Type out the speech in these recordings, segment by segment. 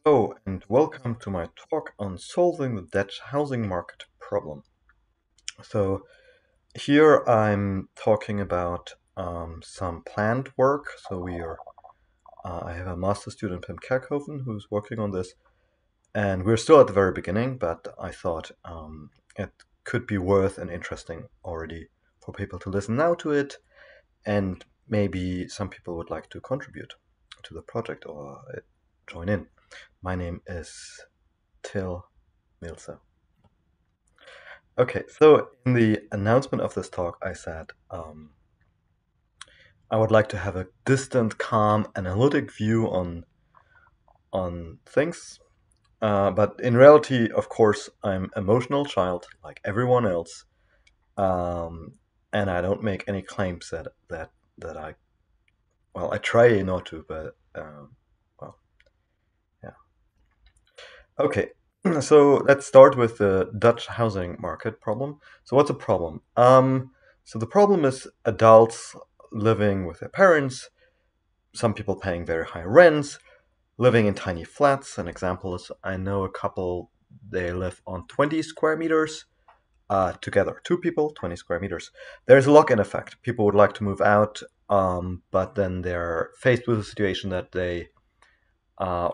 Hello and welcome to my talk on solving the Dutch housing market problem. So here I'm talking about some planned work. I have a master student, Pim Kerkhoven, who's working on this, and we're still at the very beginning, but I thought it could be worth and interesting already for people to listen now to it, and maybe some people would like to contribute to the project or join in. My name is Till Milse. Okay, so in the announcement of this talk, I said I would like to have a distant, calm, analytic view on things. But in reality, of course, I'm an emotional child like everyone else, and I don't make any claims that I try not to, but well, yeah. Okay, so let's start with the Dutch housing market problem. So what's a problem? So the problem is adults living with their parents, some people paying very high rents, living in tiny flats. An example is I know a couple, they live on 20 square meters together. Two people, 20 square meters. There's a lock-in effect. People would like to move out, but then they're faced with a situation that they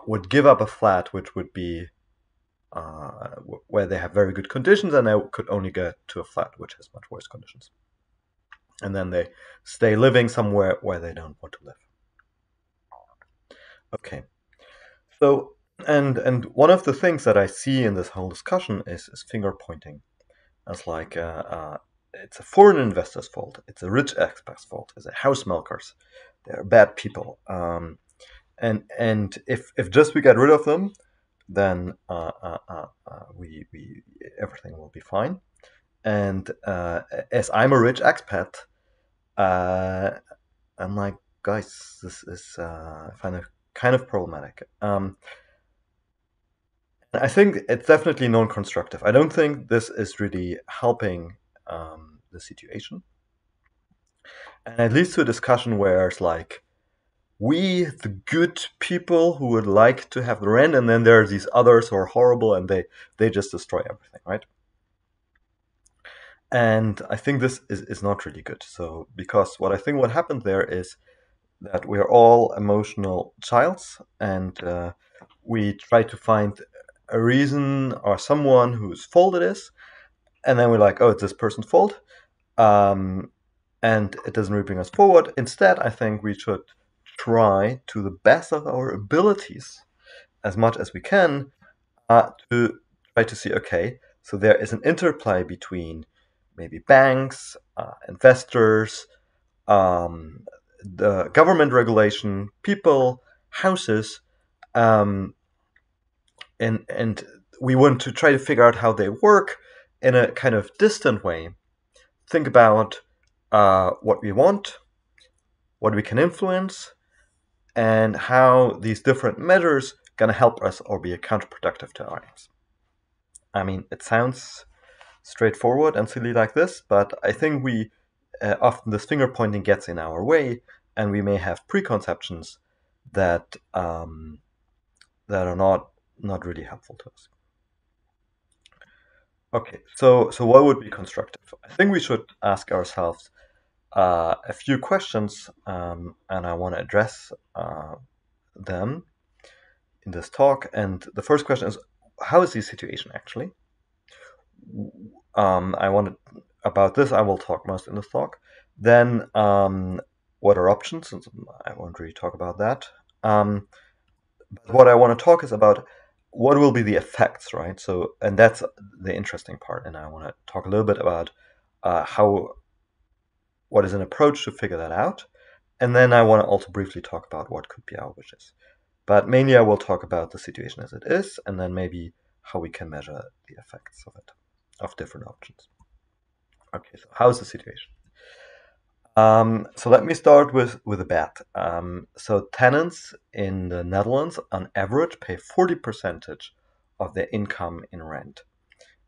would give up a flat, which would be where they have very good conditions, and they could only get to a flat which has much worse conditions. And then they stay living somewhere where they don't want to live. Okay. So, and one of the things that I see in this whole discussion is finger pointing. It's like it's a foreign investor's fault, it's a rich expert's fault, it's a house milkers, they're bad people. And if just we get rid of them, then we everything will be fine. And as I'm a rich expat, I'm like, guys, this is I find it kind of problematic. I think it's definitely non-constructive. I don't think this is really helping the situation, and it leads to a discussion where it's like, we, the good people who would like to have the rent, and then there are these others who are horrible and they just destroy everything, right? And I think this is not really good. So, because what I think what happened there is that we're all emotional childs, and we try to find a reason or someone whose fault it is, and then we're like, oh, it's this person's fault, and it doesn't really bring us forward. Instead, I think we should try to the best of our abilities, as much as we can, to try to see, okay, so there is an interplay between maybe banks, investors, the government regulation, people, houses, um, and we want to try to figure out how they work in a kind of distant way. Think about what we want, what we can influence, and how these different measures going to help us or be counterproductive to our aims. I mean, it sounds straightforward and silly like this, but I think we often this finger pointing gets in our way, and we may have preconceptions that that are not really helpful to us. Okay, so what would be constructive? I think we should ask ourselves a few questions, and I want to address them in this talk. And the first question is, how is the situation actually? I want about this. I will talk most in this talk. Then, what are options? I won't really talk about that. But what I want to talk is about what will be the effects, right? So, and that's the interesting part. And I want to talk a little bit about what is an approach to figure that out. And then I want to also briefly talk about what could be our wishes. But mainly I will talk about the situation as it is, and then maybe how we can measure the effects of it, of different options. Okay, so how's the situation? So let me start with the bad. So tenants in the Netherlands on average pay 40% of their income in rent.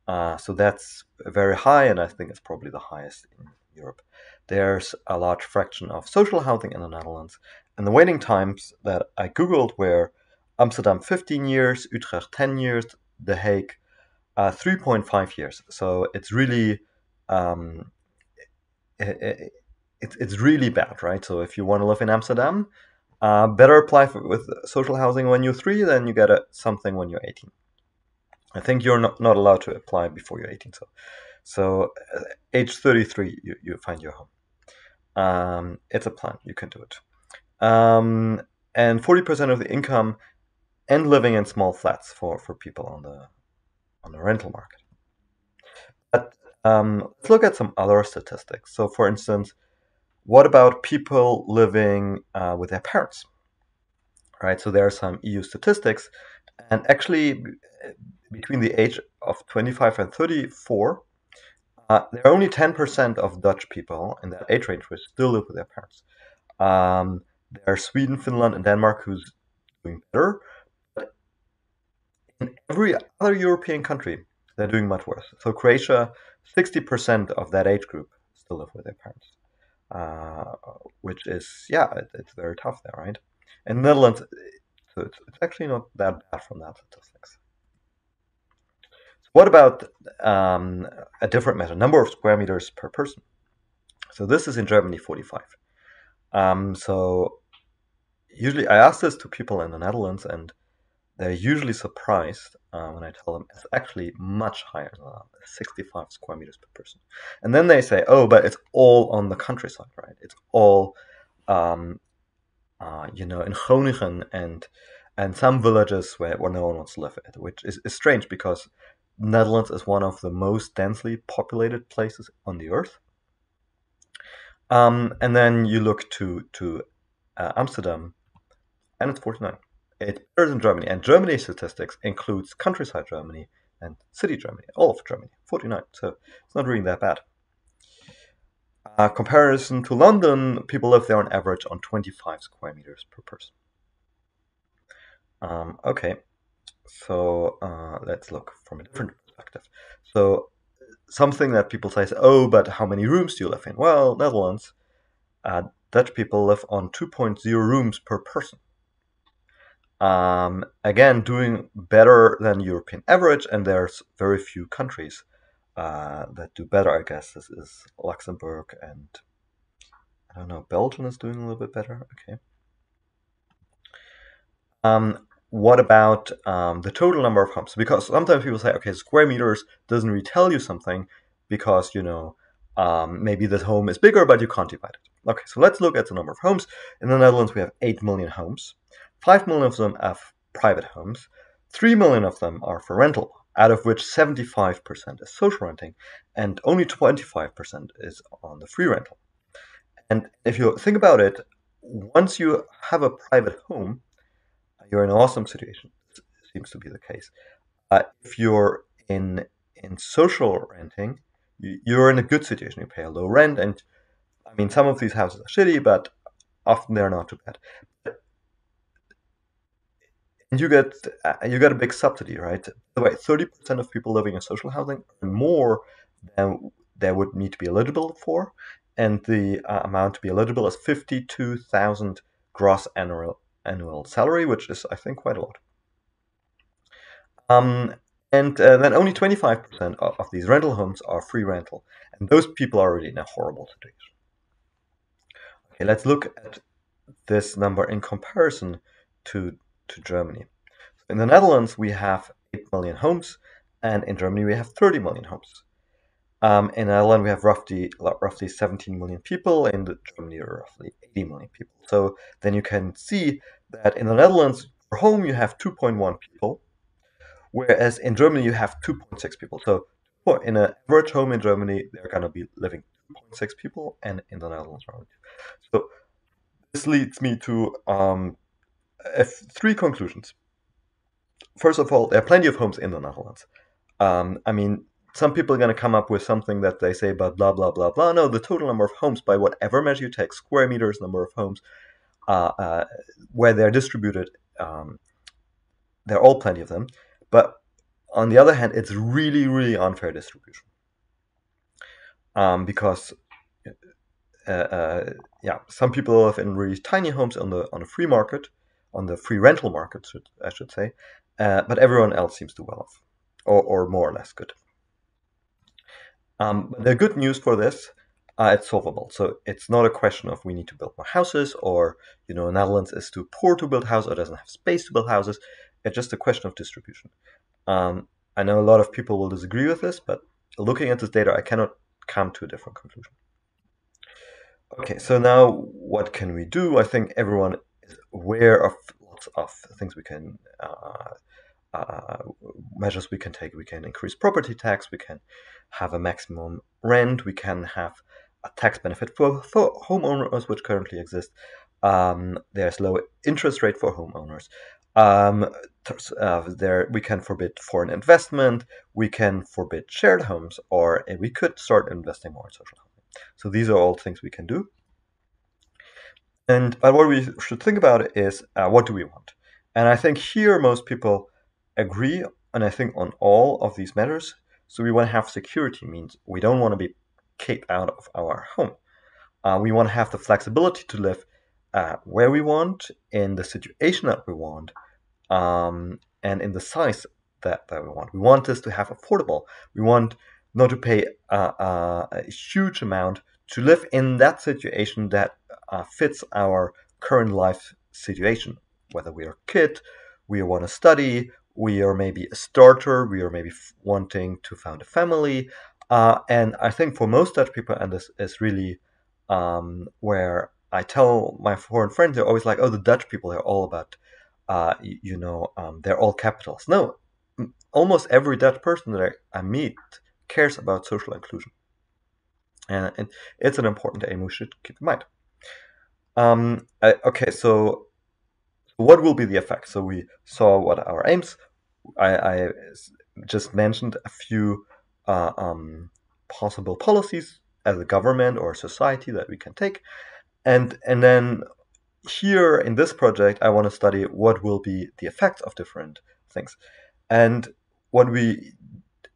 So that's very high, and I think it's probably the highest in Europe. There's a large fraction of social housing in the Netherlands, and the waiting times that I googled were Amsterdam 15 years, Utrecht 10 years, The Hague 3.5 years. So it's really it's really bad, right? So if you want to live in Amsterdam, better apply with social housing when you're 3, then you get something when you're 18. I think you're not allowed to apply before you're 18. So age 33, you find your home. It's a plan. You can do it. And 40% of the income and living in small flats for people on the rental market. But let's look at some other statistics. So, for instance, what about people living with their parents? Right. So there are some EU statistics, and actually, between the age of 25 and 34, there are only 10% of Dutch people in that age range who still live with their parents. There are Sweden, Finland, and Denmark who's doing better. But in every other European country, they're doing much worse. So Croatia, 60% of that age group still live with their parents, which is, it's very tough there, right? In the Netherlands, so it's actually not that bad from that statistics. So what about a different measure, number of square meters per person? So this is in Germany, 45. So usually I ask this to people in the Netherlands, and they're usually surprised when I tell them it's actually much higher than 65 square meters per person. And then they say, oh, but it's all on the countryside, right? It's all, in Groningen and some villages where no one wants to live in, which is strange because Netherlands is one of the most densely populated places on the earth. And then you look to Amsterdam, and it's 49. It's better than Germany, and Germany's statistics includes countryside Germany and city Germany, all of Germany, 49. So it's not really that bad. Comparison to London, people live there on average on 25 square meters per person. Okay, so let's look from a different perspective. So something that people say is, oh, but how many rooms do you live in? Well, Netherlands, Dutch people live on 2.0 rooms per person. Again, doing better than European average, and there's very few countries that do better. I guess this is Luxembourg, and I don't know, Belgium is doing a little bit better. Okay. What about the total number of homes? Because sometimes people say, okay, square meters doesn't really tell you something because, maybe this home is bigger, but you can't divide it. Okay, so let's look at the number of homes. In the Netherlands, we have 8 million homes. 5 million of them have private homes. 3 million of them are for rental, out of which 75% is social renting, and only 25% is on the free rental. And if you think about it, once you have a private home, you're in an awesome situation. It seems to be the case. If you're in social renting, you're in a good situation. You pay a low rent, and I mean, some of these houses are shitty, but often they're not too bad. And you get a big subsidy, right? By the way, 30% of people living in social housing earn more than they would need to be eligible for, and the amount to be eligible is 52,000 gross annual salary, which is, I think, quite a lot. And then only 25% of these rental homes are free rental, and those people are already in a horrible situation. Okay, let's look at this number in comparison to Germany. In the Netherlands, we have 8 million homes, and in Germany, we have 30 million homes. In Ireland, we have roughly 17 million people. In Germany, roughly 80 million people. So then you can see that in the Netherlands, per home, you have 2.1 people, whereas in Germany, you have 2.6 people. So in an average home in Germany, they're going to be living 2.6 people, and in the Netherlands, around 2. So this leads me to 3 conclusions. First of all, there are plenty of homes in the Netherlands. I mean, some people are going to come up with something that they say about blah, blah, blah, blah. No, the total number of homes, by whatever measure you take, square meters, number of homes, where they're distributed, there are all plenty of them. But on the other hand, it's really, really unfair distribution. Because some people live in really tiny homes on the free market, on the free rental market, I should say, but everyone else seems to well off, or more or less good. The good news for this, it's solvable. So it's not a question of we need to build more houses, or Netherlands is too poor to build houses or doesn't have space to build houses. It's just a question of distribution. I know a lot of people will disagree with this, but looking at this data, I cannot come to a different conclusion. Okay, so now what can we do? I think everyone is aware of lots of things we can measures we can take. We can increase property tax, we can have a maximum rent, we can have a tax benefit for homeowners, which currently exist. There's low interest rate for homeowners. There we can forbid foreign investment, we can forbid shared homes, or we could start investing more in social housing. So these are all things we can do. But what we should think about is what do we want? And I think here most people agree, and I think on all of these matters. So we want to have security, means we don't want to be kicked out of our home. We want to have the flexibility to live where we want, in the situation that we want, and in the size that we want. We want this to have affordable. We want not to pay a huge amount to live in that situation that fits our current life situation. Whether we are a kid, we want to study, we are maybe a starter, we are maybe wanting to found a family. And I think for most Dutch people, and this is really where I tell my foreign friends, they're always like, oh, the Dutch people are all about, they're all capitalists. No, almost every Dutch person that I meet cares about social inclusion. And it's an important aim we should keep in mind. Okay, so what will be the effect? So we saw what our aims. I just mentioned a few possible policies as a government or society that we can take, and then here in this project, I want to study what will be the effects of different things. And what we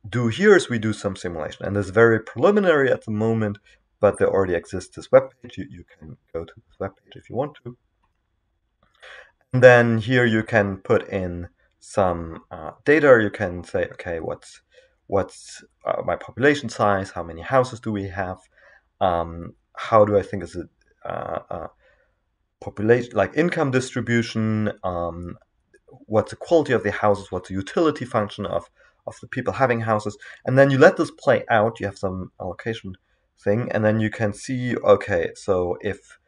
do here is we do some simulation, and it's very preliminary at the moment, but there already exists this webpage. You can go to this webpage if you want to. And then here you can put in some data. You can say, okay, what's my population size? How many houses do we have? How do I think is it population, like income distribution? What's the quality of the houses? What's the utility function of the people having houses? And then you let this play out. You have some allocation thing, and then you can see, okay, so if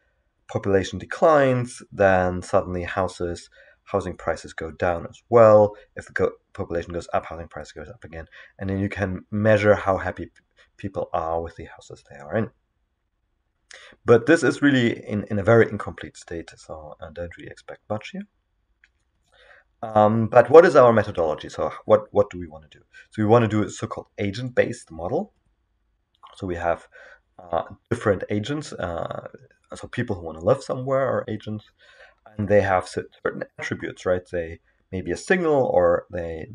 population declines, then suddenly housing prices go down as well. If the population goes up, housing price goes up again. And then you can measure how happy people are with the houses they are in. But this is really in a very incomplete state, so I don't really expect much here. But what is our methodology? So what do we want to do? So we want to do a so-called agent-based model. So we have different agents. So people who want to live somewhere are agents, and they have certain attributes, right? They may be a single, or they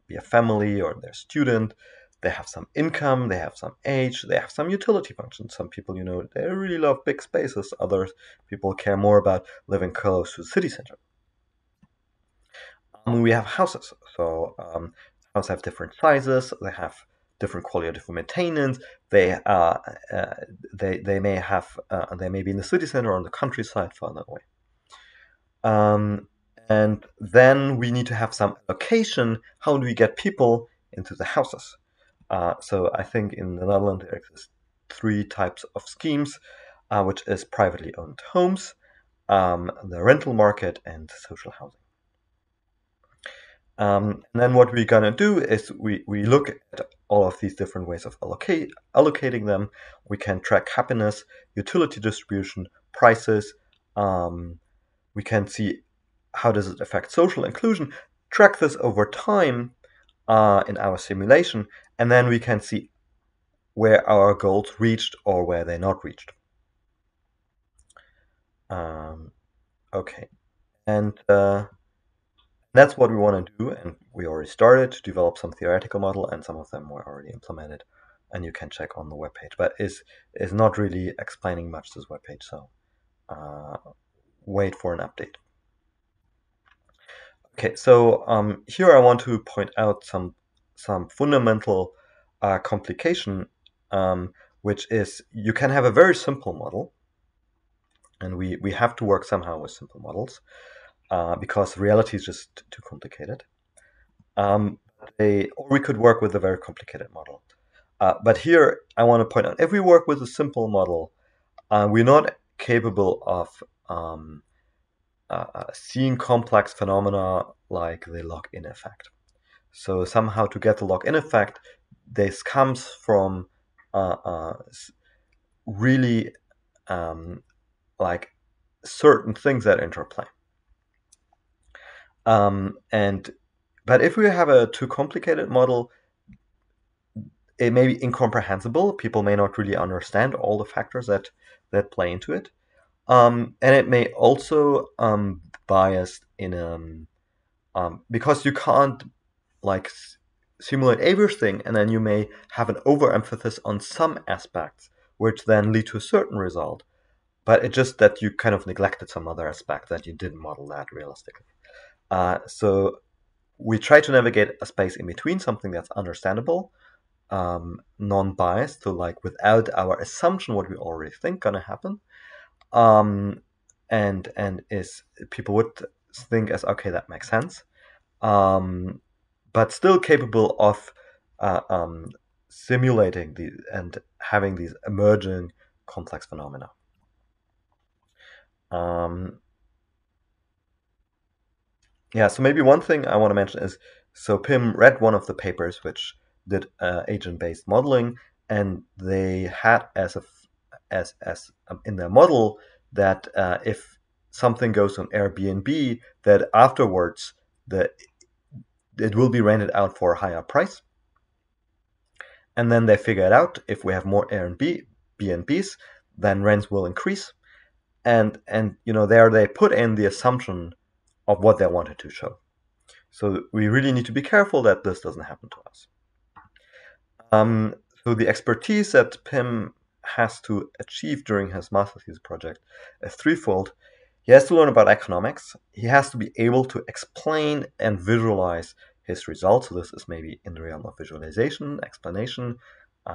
be a family, or they're a student. They have some income, they have some age, they have some utility functions. Some people, they really love big spaces. Other people care more about living close to the city center. We have houses. So houses have different sizes. They have different quality, different maintenance. They may have they may be in the city center or on the countryside further away. And then we need to have some allocation. How do we get people into the houses? So I think in the Netherlands there exist 3 types of schemes, which is privately owned homes, the rental market, and social housing. And then what we're gonna do is we look at all of these different ways of allocating them. We can track happiness, utility distribution, prices. We can see how does it affect social inclusion, track this over time in our simulation, and then we can see where our goals reached or where they're not reached. Okay, and that's what we want to do, and we already started to develop some theoretical model, and some of them were already implemented, and you can check on the webpage. But is not really explaining much, this webpage, so wait for an update. Okay, so here I want to point out some fundamental complication, which is you can have a very simple model, and we have to work somehow with simple models because reality is just too complicated. Or we could work with a very complicated model. But here I want to point out, if we work with a simple model, we're not capable of seeing complex phenomena like the lock-in effect. So somehow to get the lock-in effect, this comes from really like certain things that interplay. And but if we have a too complicated model, it may be incomprehensible. People may not really understand all the factors that play into it, and it may also bias in because you can't like simulate everything, and then you may have an overemphasis on some aspects, which then lead to a certain result. But it's just that you kind of neglected some other aspect that you didn't model that realistically. So we try to navigate a space in between, something that's understandable, non-biased, so like without our assumption what we already think gonna happen, and is people would think as okay, that makes sense, but still capable of simulating the and having these emerging complex phenomena. Um, yeah, so maybe one thing I want to mention is, so Pim read one of the papers which did agent-based modeling, and they had as in their model that if something goes on Airbnb, that afterwards the it will be rented out for a higher price. And then they figured out if we have more Airbnbs, then rents will increase. And there they put in the assumption of what they wanted to show. So we really need to be careful that this doesn't happen to us. So the expertise that Pim has to achieve during his master thesis project is threefold. He has to learn about economics. He has to be able to explain and visualize his results. So this is maybe in the realm of visualization, explanation,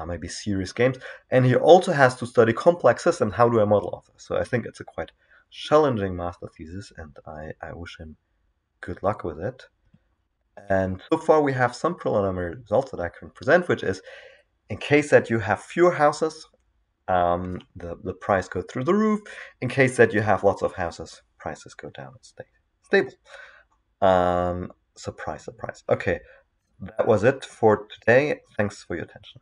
maybe serious games. And he also has to study complex systems. How do I model all this? So I think it's a quite challenging master thesis, and I wish him good luck with it. And so far we have some preliminary results that I can present, which is in case that you have fewer houses, the price go through the roof. In case that you have lots of houses, prices go down and stay stable. Surprise, surprise. Okay, that was it for today. Thanks for your attention.